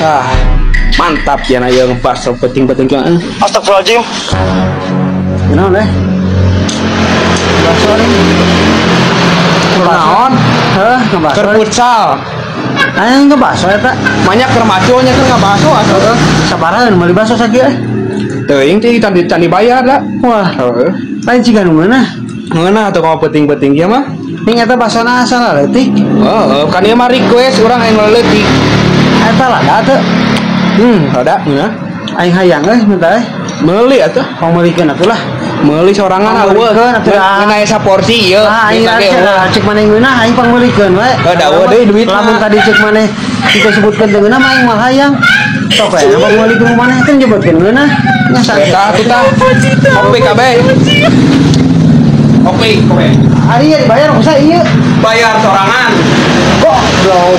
Ah, mantap ya naya ngebahas penting-penting kan. Astagfirullahaladzim. Kenapa deh? Bakso nih. Naon? Heh, ngebahas. Kerpucal. Ayo ngebahas ya tak? Banyak kermaconya kan nggak bakso atau? Sabaran beli bakso sakit eh. Teuing teh tadi bayar lah. Wah, Heeh. lain cigan mana? Ngeunah atau mau penting-penting ya mah? Ini eta bakso asal leutik. Heeh, kan ieu mah request urang yang leutik. Eta lah teu. Ada ngeunah. Aing hayang euy minta euy. Meuli atuh. Mau meulikeun atuh lah. Meuli sorangan eueuh. Ngeunah aya saporsi ieu. Aing cek maneh ngeunah aing pangeulikeun we. Da eueuh deui duit. Lamun tadi cek maneh kita sebutkeun teu ngeunah mah aing mah hayang. Sok we pangeulikeun maneh teh nyebutkeun ngeunah. Nya sakit. Eta atuh tah. Oke kabeh. Oke. Ari ya dibayar bisa ieu. Bayar sorangan. Goblok.